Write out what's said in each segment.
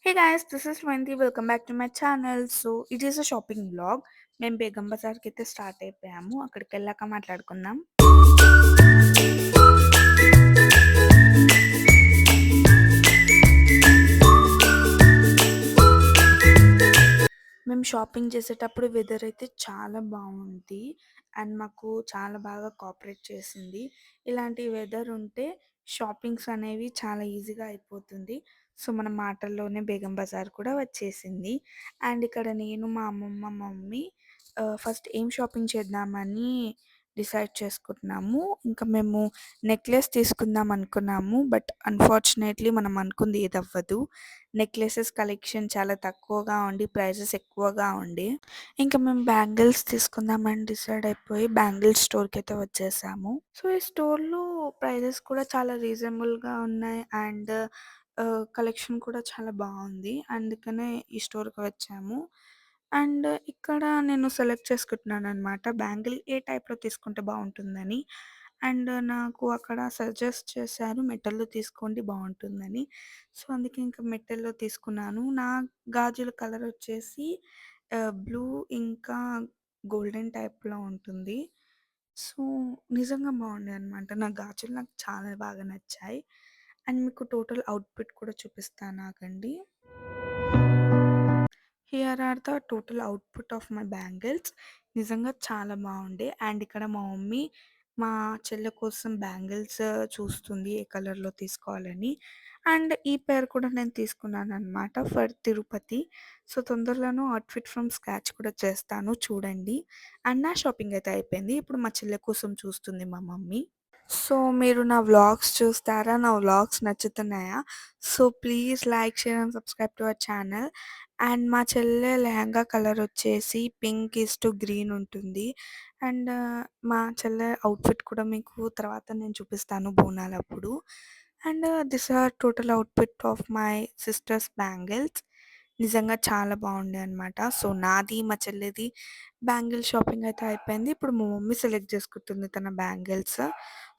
Hey guys, this is Wendy. Welcome back to my channel. So it is a shopping vlog. మేము బేగం బజార్కి అయితే start అయిపోయాము. అక్కడికి వెళ్ళాక మాట్లాడుకుందాం. మేము షాపింగ్ చేసేటప్పుడు వెదర్ అయితే చాలా బాగుంది. అండ్ మాకు చాలా బాగా కోఆపరేట్ చేసింది. ఇలాంటి వెదర్ ఉంటే షాపింగ్స్ అనేవి చాలా ఈజీగా అయిపోతుంది. సో మన మాటల్లోనే బేగం బజార్ కూడా వచ్చేసింది. అండ్ ఇక్కడ నేను, మా అమ్మమ్మ, మా మమ్మీ ఫస్ట్ ఏం షాపింగ్ చేద్దామని డిసైడ్ చేసుకుంటున్నాము. ఇంకా మేము నెక్లెస్ తీసుకుందాం అనుకున్నాము. బట్ అన్‌ఫార్చునేట్‌లీ మనం అనుకుంది ఏది అవ్వదు. నెక్లెసెస్ కలెక్షన్ చాలా తక్కువగా ఉండి, ప్రైజెస్ ఎక్కువగా ఉండి, ఇంకా మేము బ్యాంగిల్స్ తీసుకుందామని డిసైడ్ అయిపోయి బ్యాంగిల్స్ స్టోర్‌కైతే వచ్చేసాము. సో, ఈ స్టోర్‌లో ప్రైజెస్ కూడా చాలా రీజనబుల్‌గా ఉన్నాయి. అండ్ కలెక్షన్ కూడా చాలా బావుంది. అందుకనే ఈ స్టోర్‌కి వచ్చాము. అండ్ ఇక్కడ నేను సెలెక్ట్ చేసుకుంటున్నాననమాట. బ్యాంగిల్ ఏ టైప్‌లో తీసుకుంటే బావుంటుందని. అండ్ నాకు అక్కడ సజెస్ట్ చేశారు మెటల్‌లో తీసుకోండి బావుంటుందని. సో, అందుకే ఇంకా మెటల్‌లో తీసుకున్నాను. నా గాజుల కలర్ వచ్చేసి బ్లూ ఇంకా గోల్డెన్ టైప్‌లో ఉంటుంది. సో, నిజంగా బాగుండాయనమాట. నా గాజులు నాకు చాలా బాగా నచ్చాయి. అండ్ మీకు టోటల్ అవుట్‌ఫిట్ కూడా చూపిస్తాను ఆగండి. Here are the total output of my bangles. నిజంగా చాలా బాగుండే. అండ్ ఇక్కడ మా మమ్మీ మా చెల్లె కోసం బ్యాంగిల్స్ చూస్తుంది ఏ కలర్‌లో తీసుకోవాలని. అండ్ ఈ పేర్ కూడా నేను తీసుకున్నాననమాట ఫర్ తిరుపతి. సో, తొందరలోనే అవుట్‌ఫిట్ ఫ్రమ్ స్క్రాచ్ కూడా చేస్తాను చూడండి. అండ్ నా షాపింగ్ అయితే అయిపోయింది. ఇప్పుడు మా చెల్లె కోసం చూస్తుంది మా మమ్మీ. సో, మీరు నా వ్లాగ్స్ చూస్తారా? నా వ్లాగ్స్ నచ్చుతున్నాయా? So, please like, share and subscribe to our channel. And మా చెల్లె లెహంగా కలర్ వచ్చేసి పింక్ ఈస్ టు గ్రీన్ ఉంటుంది. అండ్ మా చెల్లె అవుట్‌ఫిట్ కూడా మీకు తర్వాత నేను చూపిస్తాను బోనాలప్పుడు. And this are total outfit of my sisters bangles. నిజంగా చాలా బాగుండే అనమాట. సో, నాది, మా చెల్లిది బ్యాంగిల్ షాపింగ్ అయితే అయిపోయింది. ఇప్పుడు మా మమ్మీ సెలెక్ట్ చేసుకుంటుంది తన బ్యాంగిల్స్.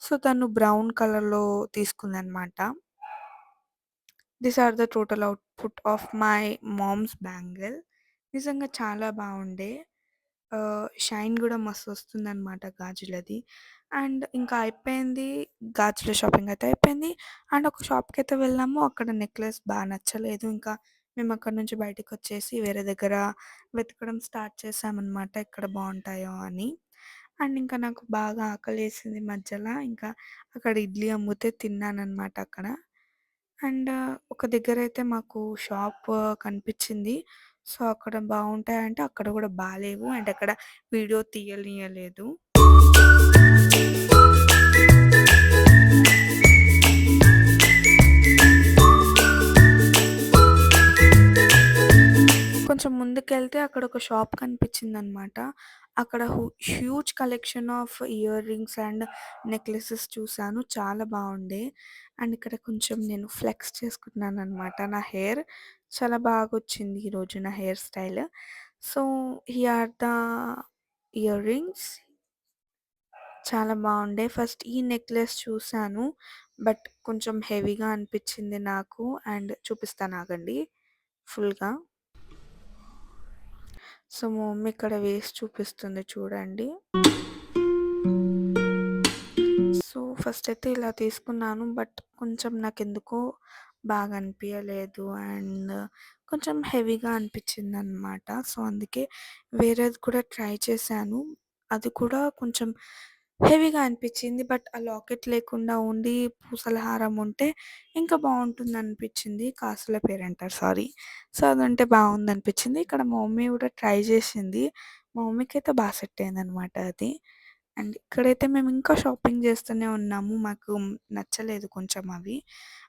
సో, తను బ్రౌన్ కలర్‌లో తీసుకుందనమాట. These are the total output of my mom's bangle. నిజంగా చాలా బాగుండే. షైన్ గూడా మస్తొస్తుందనమాట గాజులది. అండ్ ఇంకా అయిపోయింది. గాజుల షాపింగ్ అయితే అయిపోయింది. అండ్ ఒక షాప్‌కైతే వెళ్ళాము. అక్కడ నెక్లెస్ నచ్చలేదు. ఇంకా మేము అక్కడి నుంచి బయటికొచ్చేసి వేరే దగ్గర వెతకడం స్టార్ట్ చేశామనమాట. ఎక్కడ బావుంటాయో అని. అండ్ ఇంకా నాకు బాగా ఆకలేసింది మధ్యల. ఇంకా అక్కడ ఇడ్లీ అమ్మితే తిన్నాననమాట అక్కడ. అండ్ ఒక దగ్గరైతే మాకు షాప్ కనిపిచ్చింది. సో, అక్కడ బావుంటాయంటే అక్కడ గూడా బాలేవు. అండ్ అక్కడ వీడియో తీయనీయలేదు. కొంచెం ముందుకెళ్తే అక్కడొక షాప్ కనిపిచ్చిందనమాట. అక్కడ huge collection of ear rings and necklaces చూసాను. చాలా బావుండే. అండ్ ఇక్కడ కొంచెం నేను ఫ్లెక్స్ చేసుకుంటున్నాననమాట. నా హెయిర్ చాలా బాగొచ్చింది ఈరోజు నా hair style. So, here are the earrings. చాలా బావుండే. ఫస్ట్ ఈ నెక్లెస్ చూసాను. బట్ కొంచెం హెవీగా అనిపిచ్చింది నాకు. అండ్ చూపిస్తానాగండి ఫుల్‌గా. సో, మా మమ్మీ ఇక్కడ వేసి చూపిస్తుంది చూడండి. సో, ఫస్టయితే ఇలా తీసుకున్నాను. బట్ కొంచెం నాకెందుకో బాగా అనిపియలేదు. అండ్ కొంచెం హెవీగా అనిపిచ్చిందనమాట. సో, అందుకే వేరేది కూడా ట్రై చేశాను. అది కూడా కొంచెం హెవీగా అనిపిచ్చింది. బట్ ఆ లాకెట్ లేకుండా ఓన్లీ పూసల హారం ఉంటే ఇంకా బావుంటుందనిపిచ్చింది. కాసుల పేరంటారు సారీ. సో, అదుంటే బావుందనిపిచ్చింది. ఇక్కడ మా మమ్మీ గూడా ట్రై జేసింది. మా మమ్మీకైతే సెట్ అయిందనమాట అది. అండ్ ఇక్కడైతే మేము ఇంకా షాపింగ్ చేస్తూనే ఉన్నాము. మాకు నచ్చలేదు కొంచెం అవి.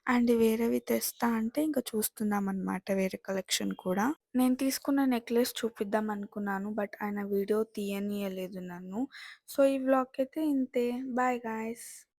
అండ్ వేరేవి తెస్తా అంటే ఇంక చూస్తున్నామనమాట వేరే కలెక్షన్ కూడా. నేను తీసుకున్న నెక్లెస్ చూపిద్దాం అనుకున్నాను. బట్ ఆయన వీడియో తీయనీయలేదు నన్ను. సో, ఈ వ్లాగ్‌కైతే ఇంతే. Bye guys.